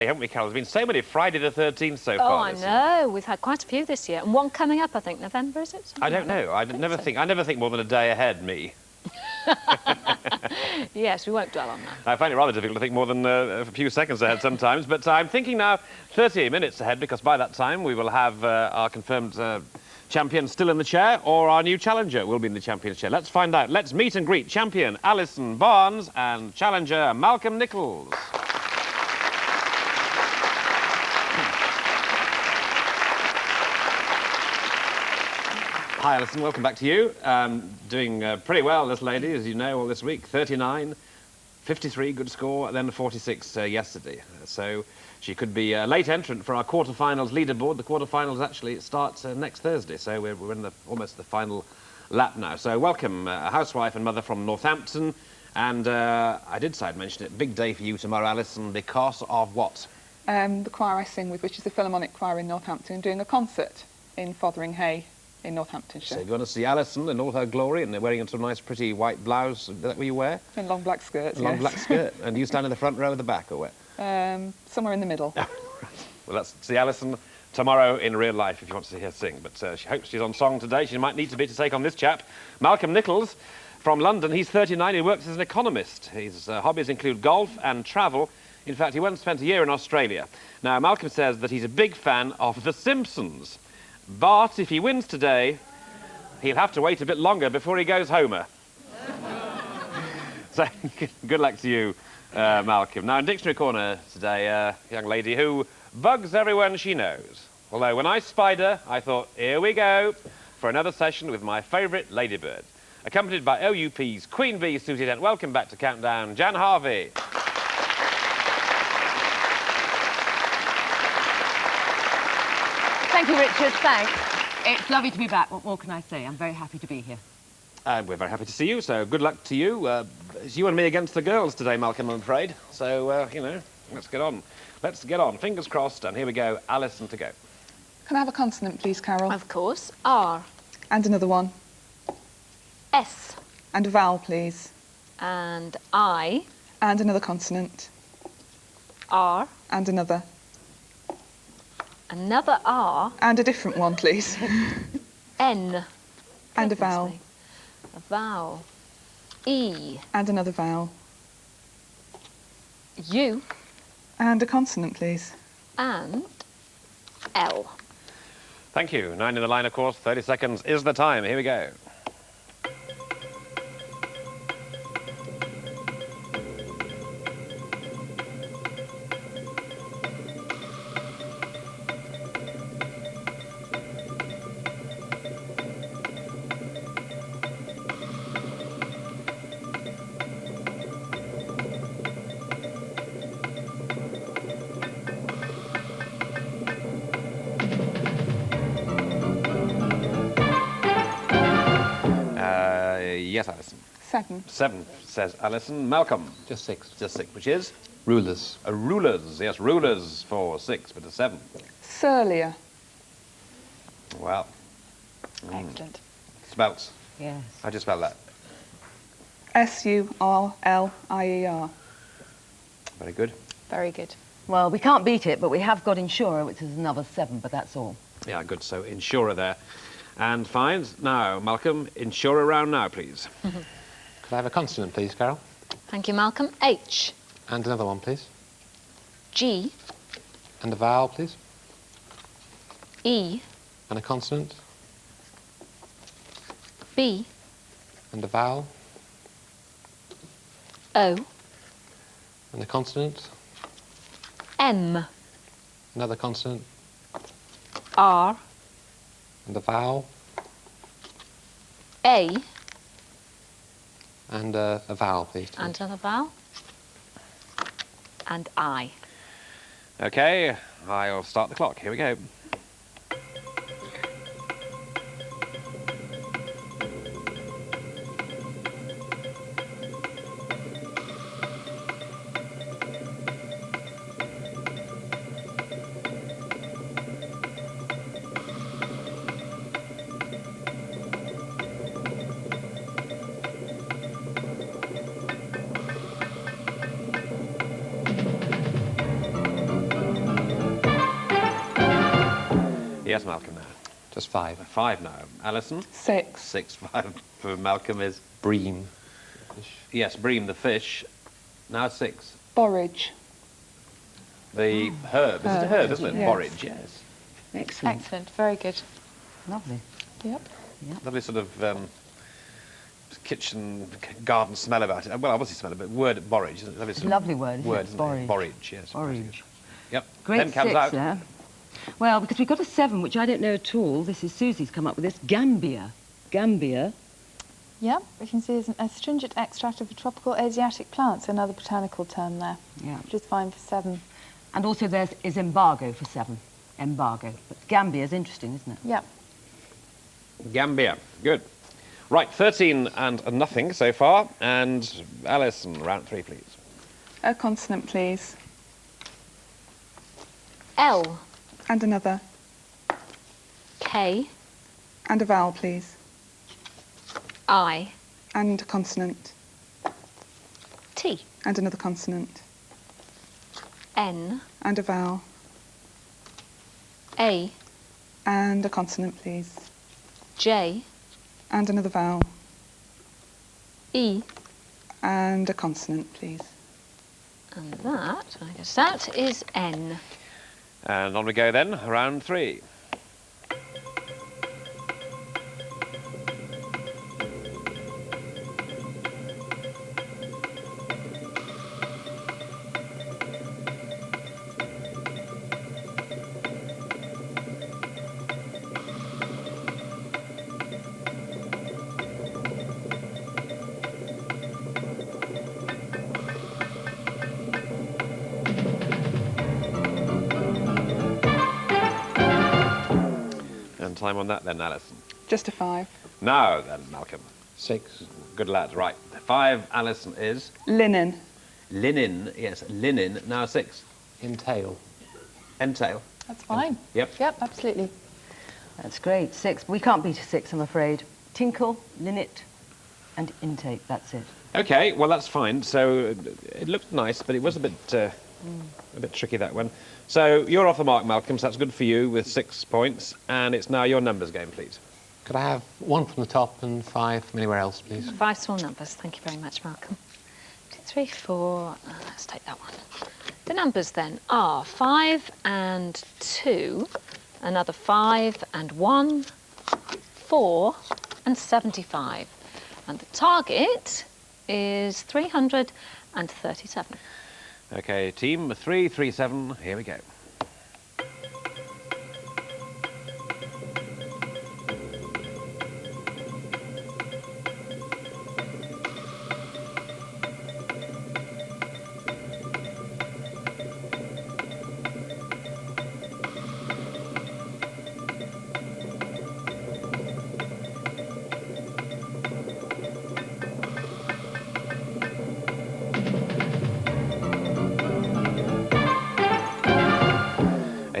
Haven't we, Carol? There's been so many Friday the 13th so Oh, far. I know. We've had quite a few this year, and one coming up, I think, November, is it? Something I don't know. I never think more than a day ahead, me. Yes, we won't dwell on that. I find it rather difficult to think more than a few seconds ahead sometimes, but I'm thinking now 30 minutes ahead, because by that time we will have our confirmed champion still in the chair, or our new challenger will be in the champion's chair. Let's find out. Let's meet and greet champion Alison Barnes and challenger Malcolm Nicholls. Hi, Alison. Welcome back to you. Doing pretty well, this lady, as you know, all this week. 39, 53, good score, then 46 yesterday. So she could be a late entrant for our quarterfinals leaderboard. The quarterfinals actually start next Thursday, so we're in almost the final lap now. So welcome, a housewife and mother from Northampton. And I did say I'd mention it. Big day for you tomorrow, Alison, because of what? The choir I sing with, which is the Philharmonic Choir in Northampton, doing a concert in Fotheringhay in Northamptonshire. So you want to see Alison in all her glory, and they're wearing a nice, pretty white blouse. Is that what you wear? And long black skirts, Long black skirt. And you stand in the front row at the back, or where? Somewhere in the middle. Well, let's see Alison tomorrow in real life if you want to see her sing. But she hopes she's on song today. She might need to be to take on this chap, Malcolm Nicholls, from London. He's 39. He works as an economist. His hobbies include golf and travel. In fact, he once spent a year in Australia. Now, Malcolm says that he's a big fan of The Simpsons. But if he wins today, he'll have to wait a bit longer before he goes homer. So, good luck to you, Malcolm. Now, in Dictionary Corner today, a young lady who bugs everyone she knows. Although, when I spied her, I thought, here we go for another session with my favourite ladybird. Accompanied by OUP's Queen Bee, Susie Dent. Welcome back to Countdown, Jan Harvey. Thank you, Richard. Thanks. It's lovely to be back. What more can I say? I'm very happy to be here. We're very happy to see you, so good luck to you. It's you and me against the girls today, Malcolm, I'm afraid. So, you know, let's get on. Let's get on. Fingers crossed, and here we go. Alison to go. Can I have a consonant, please, Carol? Of course. R. And another one. S. And a vowel, please. And I. And another consonant. R. And another. Another R. And a different one, please. N. And a Goodness vowel. me. A vowel. E. And another vowel. U. And a consonant, please. And L. Thank you. 9 in the line, of course. 30 seconds is the time. Here we go. Yes, Alison. 7. 7, says Alison. Malcolm. Just 6. Just 6, which is? Rulers. Rulers. Yes, rulers for 6, but a 7. Surlier. Well. Excellent. Spelt. Yes. How'd you spell that? Surlier. Very good. Very good. Well, we can't beat it, but we have got Insurer, which is another 7, but that's all. Yeah, good. So, insurer there. And fines. Now, Malcolm, insurer round now, please. Could I have a consonant, please, Carol? Thank you, Malcolm. H. And another one, please. G. And a vowel, please. E. And a consonant. B. And a vowel. O. And a consonant. M. Another consonant. R. And a vowel. A. And a vowel, please. And another vowel. And I. OK, I'll start the clock. Here we go. Yes, Malcolm now. Just 5. 5 now. Alison? 6. 6, 5 for Malcolm is... Bream. Fish. Yes, bream, the fish. Now 6. Borage. The herb. Is it a herb, isn't it? Yes. Borage, yes. Excellent. Excellent, very good. Lovely. Yep. Lovely sort of kitchen garden smell about it. Well, obviously smell it, but word borage. Isn't it? Lovely, It's a lovely word, isn't it? isn't Borage. it? Borage, yes. Borage. Yep. Great 10 comes 6 out. there. Well, because we've got a 7, which I don't know at all. This is Susie's come up with this. Gambia. Gambia. Yep, we can see there's an astringent extract of a tropical Asiatic plant, so another botanical term there, Yeah. which is fine for 7. And also there is embargo for 7. Embargo. But Gambia is interesting, isn't it? Yep. Gambia. Good. Right, 13 and nothing so far. And Alison, round 3, please. A consonant, please. L, And another. K, And a vowel, please. I, And a consonant. T, And another consonant. N, And a vowel. A, And a consonant, please. J, And another vowel. E, And a consonant, please. and that, I guess that is N. And on we go then, round 3. And time on that then, Alison. Just a 5. Now then, Malcolm. 6. Good lad. Right. 5, Alison, is Linen. linen. Yes, linen. Now 6. Entail. Entail. That's fine. Yep. Yep, absolutely. That's great. 6. We can't beat a 6, I'm afraid. Tinkle, linnet, and intake. That's it. Okay, well that's fine. So it looked nice, but it was a bit tricky, that one. So you're off the mark, Malcolm. So that's good for you with 6 points, and it's now your numbers game, please. Could I have 1 from the top and 5 from anywhere else, please? 5 small numbers, thank you very much, Malcolm. 2, 3, 4, let's take that one. The numbers then are 5 and 2, another 5 and 1, 4 and 75. And the target is 337. Okay, team 337. Here we go.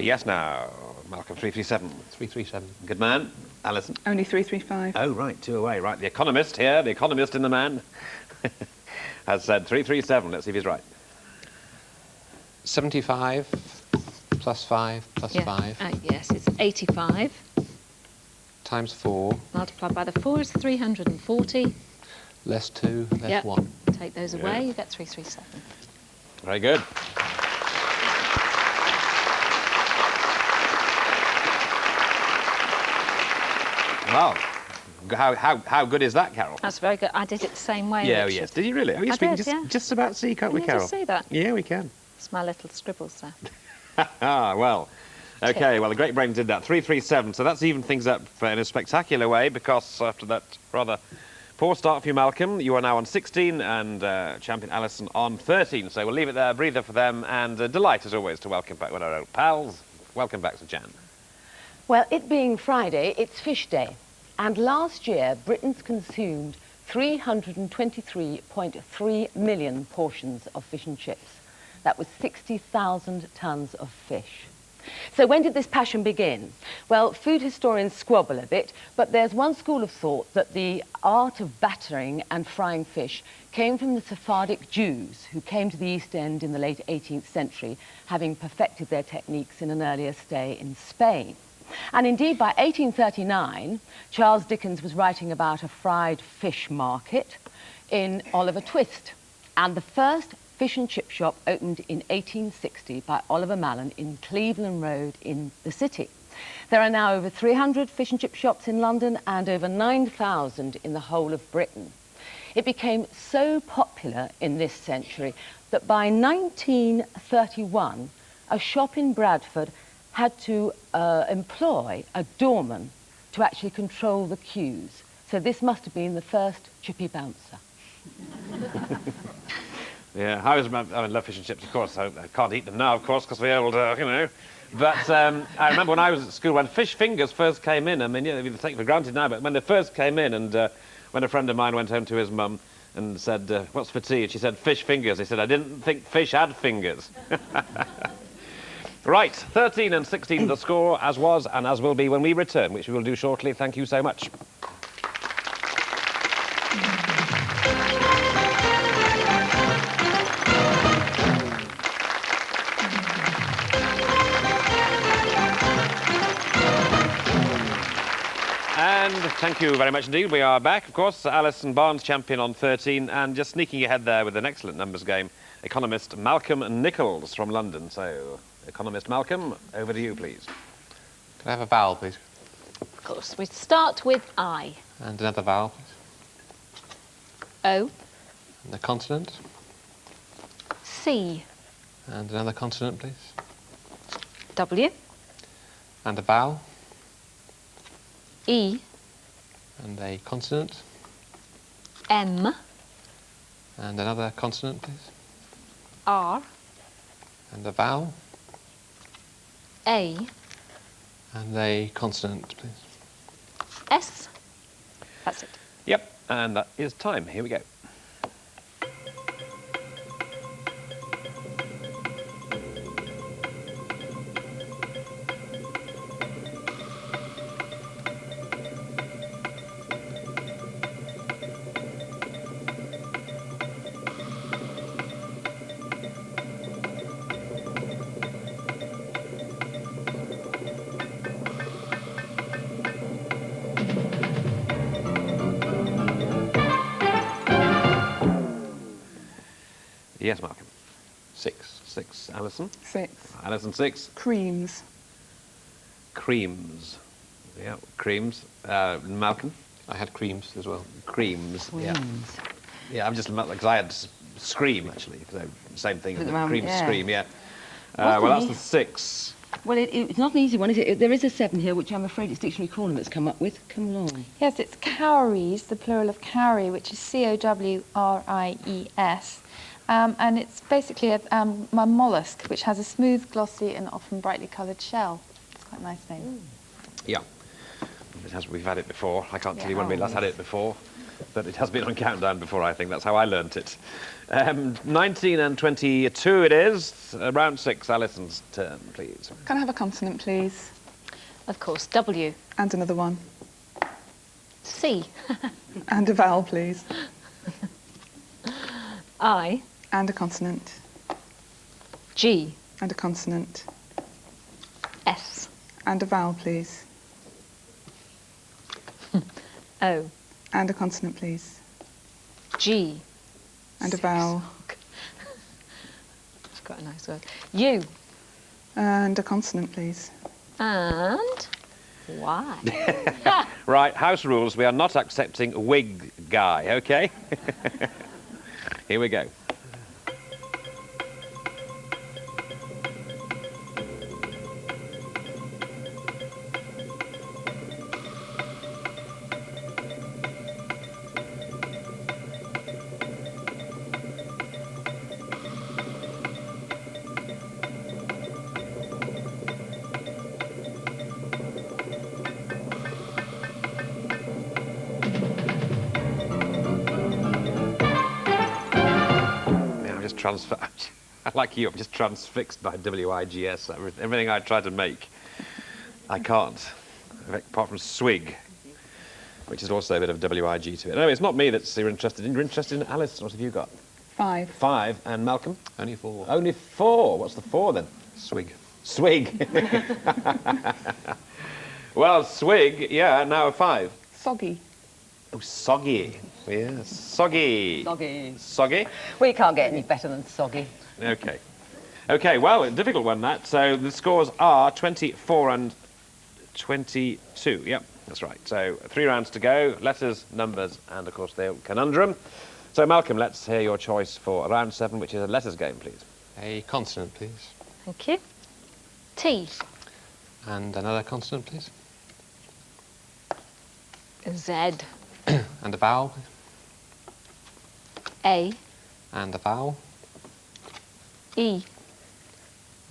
Yes, now, Malcolm, 337. 337. Good man. Alison. Only 335. Oh, right, 2 away. Right, the economist here, the economist in the man, has said 337. Let's see if he's right. 75 plus 5 plus 5 Yes, it's 85. times 4 Multiplied by the 4 is 340. less 2 less Yep. 1. Take those away, you get 337. Very good. Wow. How good is that, Carol? That's very good. I did it the same way. Yeah, Richard. yes. Did you really? Oh, you I speak did, yeah. just about see, can't we, Can you Carol? just see that? Yeah, we can. It's my little scribbles there. Ah, well. Okay, well, the Great Brain did that. 337. So that's evened things up in a spectacular way, because after that rather poor start for you, Malcolm, you are now on 16 and champion Alison on 13. So we'll leave it there, breather for them, and a delight, as always, to welcome back one of our old pals. Welcome back to Jan. Well, it being Friday, it's Fish Day. And last year, Britons consumed 323.3 million portions of fish and chips. That was 60,000 tonnes of fish. So when did this passion begin? Well, food historians squabble a bit, but there's one school of thought that the art of battering and frying fish came from the Sephardic Jews who came to the East End in the late 18th century, having perfected their techniques in an earlier stay in Spain. And indeed, by 1839, Charles Dickens was writing about a fried fish market in Oliver Twist. And the first fish and chip shop opened in 1860 by Oliver Mallon in Cleveland Road in the city. There are now over 300 fish and chip shops in London and over 9,000 in the whole of Britain. It became so popular in this century that by 1931, a shop in Bradford had to employ a doorman to actually control the queues. So this must have been the first chippy bouncer. Yeah, I love fish and chips, of course. I can't eat them now, of course, because we're old, you know. But I remember when I was at school, when fish fingers first came in, I mean, you know, we take it for granted now, but when they first came in, and when a friend of mine went home to his mum and said, what's for tea? And she said, fish fingers. He said, I didn't think fish had fingers. Right, 13 and 16 the score, as was and as will be when we return, which we will do shortly. Thank you so much. And thank you very much indeed. We are back, of course. Alison Barnes, champion on 13, and just sneaking ahead there with an excellent numbers game, economist Malcolm Nicholls from London. So, economist Malcolm, over to you, please. Can I have a vowel, please? Of course. We start with I. And another vowel, please. O. And a consonant. C. And another consonant, please. W. And a vowel. E. And a consonant. M. And another consonant, please. R. And a vowel. A. And a consonant, please. S. That's it. Yep, and that is time. Here we go. Yes, Malcolm. 6. 6. Alison? 6. Alison, 6. Creams. Creams. Yeah, creams. Malcolm? I had creams as well. Creams. Yeah. Queens. Yeah, I'm just, because I had scream, actually. So, same thing. Put Isn't them it? on, Cream, yeah. scream, yeah. What's Well, the that's the 6. Well, it's not an easy one, is it? There is a 7 here, which I'm afraid it's Dictionary Corner that's come up with. Come along. Yes, it's cowries, the plural of cowrie, which is Cowries. And it's basically a mollusk, which has a smooth, glossy and often brightly coloured shell. It's quite a nice name. Yeah. We've had it before. I can't tell you when we last had it before, but it has been on Countdown before, I think. That's how I learnt it. 19 and 22 it is. Round 6, Alison's turn, please. Can I have a consonant, please? Of course. W. And another one. C. And a vowel, please. I. And a consonant. G. And a consonant. S. And a vowel, please. O. And a consonant, please. G. And a vowel. It's quite a nice word. U. And a consonant, please. And Y. Right, house rules. We are not accepting wig guy, OK? Here we go. Like you, I'm just transfixed by WIGS. Everything I try to make, I can't, apart from swig, which is also a bit of WIG to it. No, it's not me you're interested in. You're interested in Alison. What have you got? 5. 5. And Malcolm? Only 4. Only 4. What's the 4 then? Swig. Swig. Well, swig, yeah, now a 5. Soggy. Oh, soggy. Yes, soggy. Soggy. Soggy? We can't get any better than soggy. Okay. Okay, well, a difficult one, that. So the scores are 24 and 22. Yep, that's right. So 3 rounds to go. Letters, numbers, and, of course, the conundrum. So, Malcolm, let's hear your choice for round 7, which is a letters game, please. A consonant, please. Thank you. T. And another consonant, please. Z. And a vowel, please. A. And a vowel. E.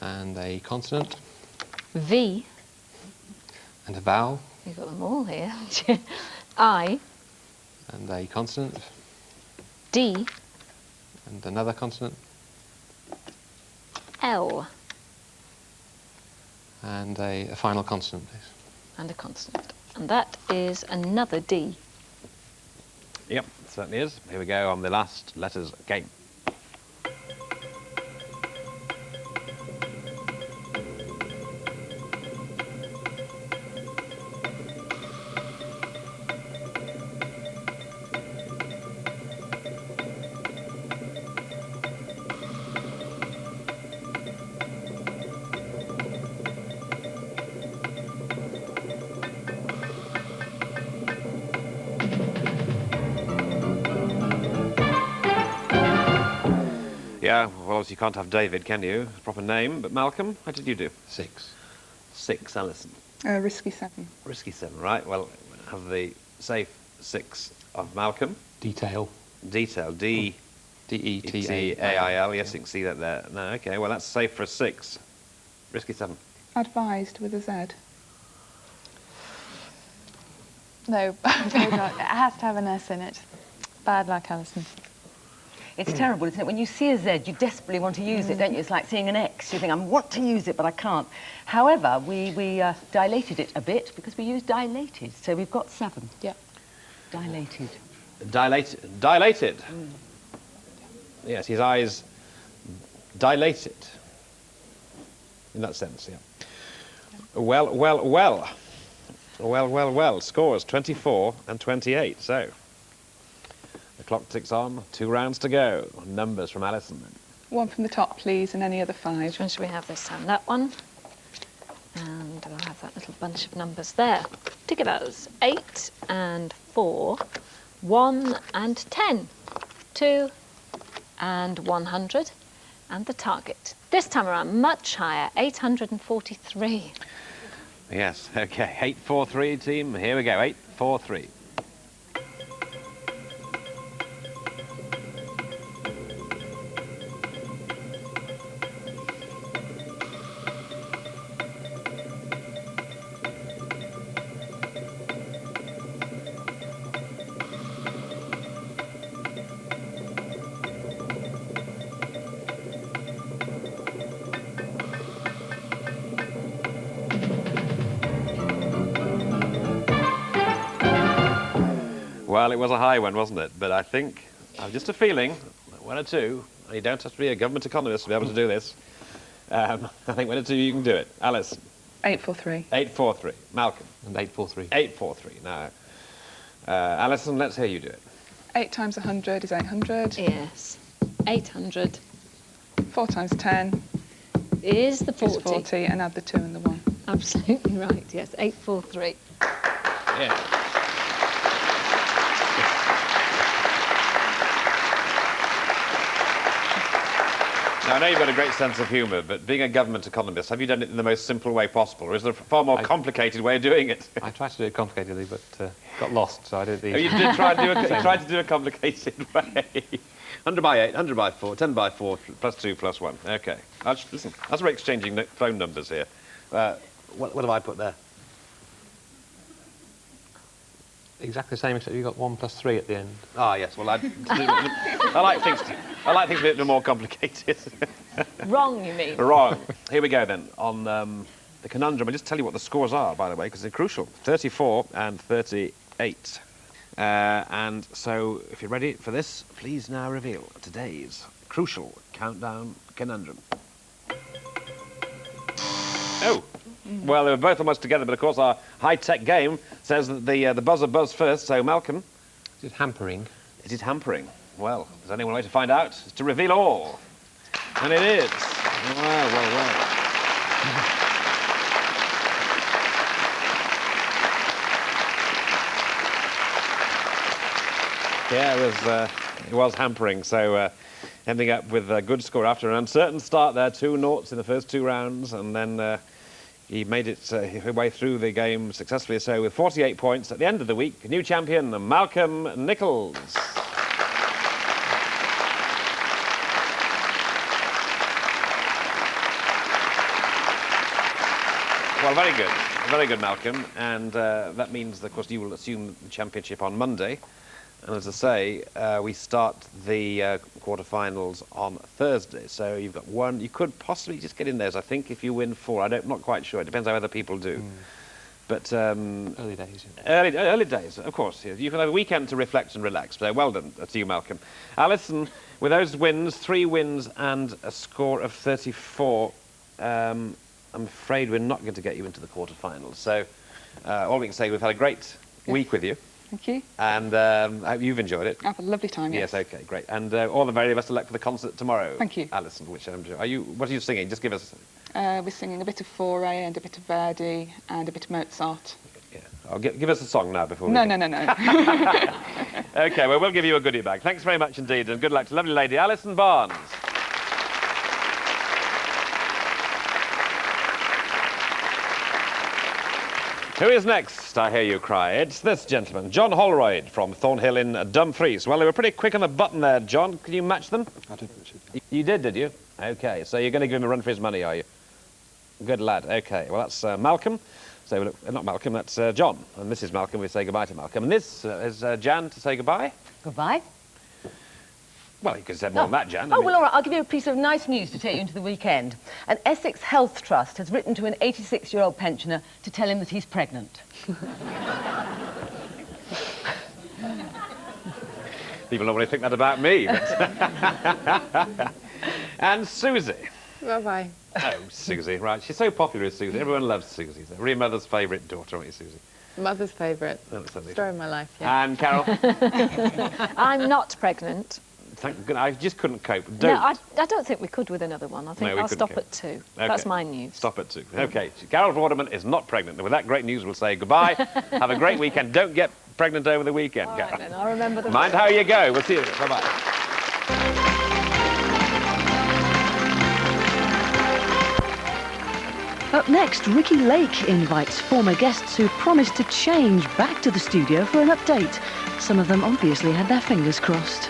And a consonant. V. And a vowel. You've got them all here. I. And a consonant. D. And another consonant. L. And a final consonant, please. And a consonant. And that is another D. Yep, certainly is. Here we go on the last letters game. Yeah, well, obviously you can't have David, can you? Proper name. But Malcolm, how did you do? 6. 6, Alison. Risky 7. Risky 7, right. Well, have the safe 6 of Malcolm. Detail. Detail, D. D-E-T-A-I-L. Yes, you can see that there. No, okay, well, that's safe for a 6. Risky 7. Advised with a Z. No, afraid not. It has to have an S in it. Bad luck, Alison. It's terrible, isn't it? When you see a Z, you desperately want to use it, don't you? It's like seeing an X. You think, I want to use it, but I can't. However, we dilated it a bit because we used dilated. So we've got 7. Yep. Dilated. Dilated. Yes, his eyes dilated. In that sense, yeah. Well. Scores 24 and 28, so the clock ticks on. 2 rounds to go. Numbers from Alison. 1 from the top, please, and any other 5. Which one should we have this time? That one. And we'll have that little bunch of numbers there. To give us 8 and 4, 1 and 10, 2 and 100, and the target. This time around, much higher, 843. Yes, okay. 843 team. Here we go. 843. Well, it was a high one, wasn't it? But I think, I've just a feeling, 1 or 2, and you don't have to be a government economist to be able to do this. I think 1 or 2 you can do it. Alice. 843. 843. Malcolm. And 843. 843. Now, Alison, let's hear you do it. 8 times 100 is 800. Yes. 800 4 times 10 is the 40. is 40, and add the 2 and the 1. Absolutely right, yes. 843. Yeah. Now, I know you've got a great sense of humour, but being a government economist, have you done it in the most simple way possible, or is there a far more complicated way of doing it? I tried to do it complicatedly, but got lost, so I did the... Oh, you did try to do a complicated way. 100 by 8, 100 by 4, 10 by 4, plus 2, plus 1. OK. Listen, as we're exchanging phone numbers here, what have I put there? Exactly the same, except you got 1 plus 3 at the end. Ah, yes. Well, I like things a bit more complicated. Wrong, you mean? Wrong. Here we go then on the conundrum. I'll just tell you what the scores are, by the way, because they're crucial. 34 and 38. And so, if you're ready for this, please now reveal today's crucial countdown conundrum. Oh, Well, they were both almost together, but of course our high-tech game says that the buzzer buzzed first, so Malcolm... Is it hampering? Is it hampering? Well, there's only one way to find out. It's to reveal all. And it is. Well. Yeah, it was hampering, so ending up with a good score after an uncertain start there, 2 noughts in the first 2 rounds, and then he made it his way through the game successfully so with 48 points. At the end of the week, new champion, Malcolm Nicholls. Well, very good, Malcolm, and that means, of course, you will assume the championship on Monday. And as I say, we start the quarterfinals on Thursday, so you've got 1. You could possibly just get in there, I think, if you win 4. I'm not quite sure. It depends how other people do. But early days. Yeah. Early days, of course. Yeah. You can have a weekend to reflect and relax. So well done to you, Malcolm. Alison, with those wins, 3 wins and a score of 34, I'm afraid we're not going to get you into the quarterfinals. So all we can say, we've had a great week with you. Thank you. And I hope you've enjoyed it. I've had a lovely time, yes. Yes, OK, great. And all the very best of luck for the concert tomorrow. Thank you. Alison, which what are you singing? Just give us... We're singing a bit of Fauré and a bit of Verdi and a bit of Mozart. Yeah. Give us a song now before we... No. OK, well, we'll give you a goodie bag. Thanks very much indeed, and good luck to lovely lady Alison Barnes. Who is next, I hear you cry? It's this gentleman, John Holroyd from Thornhill in Dumfries. Well, they were pretty quick on the button there, John. Can you match them? I did match it. You did you? OK, so you're going to give him a run for his money, are you? Good lad. OK, well, that's Malcolm. So, not Malcolm, that's John. And this is Malcolm. We say goodbye to Malcolm. And this is Jan to say goodbye. Goodbye. Well, you could have said more than that, Jan. Oh, well, all right, I'll give you a piece of nice news to take you into the weekend. An Essex Health Trust has written to an 86-year-old pensioner to tell him that he's pregnant. People normally think that about me, but... And Susie. Bye-bye. Oh, Susie, right. She's so popular, is Susie. Everyone loves Susie. Her real mother's favourite daughter, aren't you, Susie? Mother's favourite. Story of my life, yeah. And Carol? I'm not pregnant. Thank goodness, I just couldn't cope. No, I don't think we could with another one. I think I'll stop at 2. Okay. That's my news. Stop at 2. OK. Carol Vorderman is not pregnant. And with that great news, we'll say goodbye. Have a great weekend. Don't get pregnant over the weekend, All Carol. right, then, I'll remember the... Mind how you go. We'll see you. Bye-bye. Up next, Ricky Lake invites former guests who promised to change back to the studio for an update. Some of them obviously had their fingers crossed.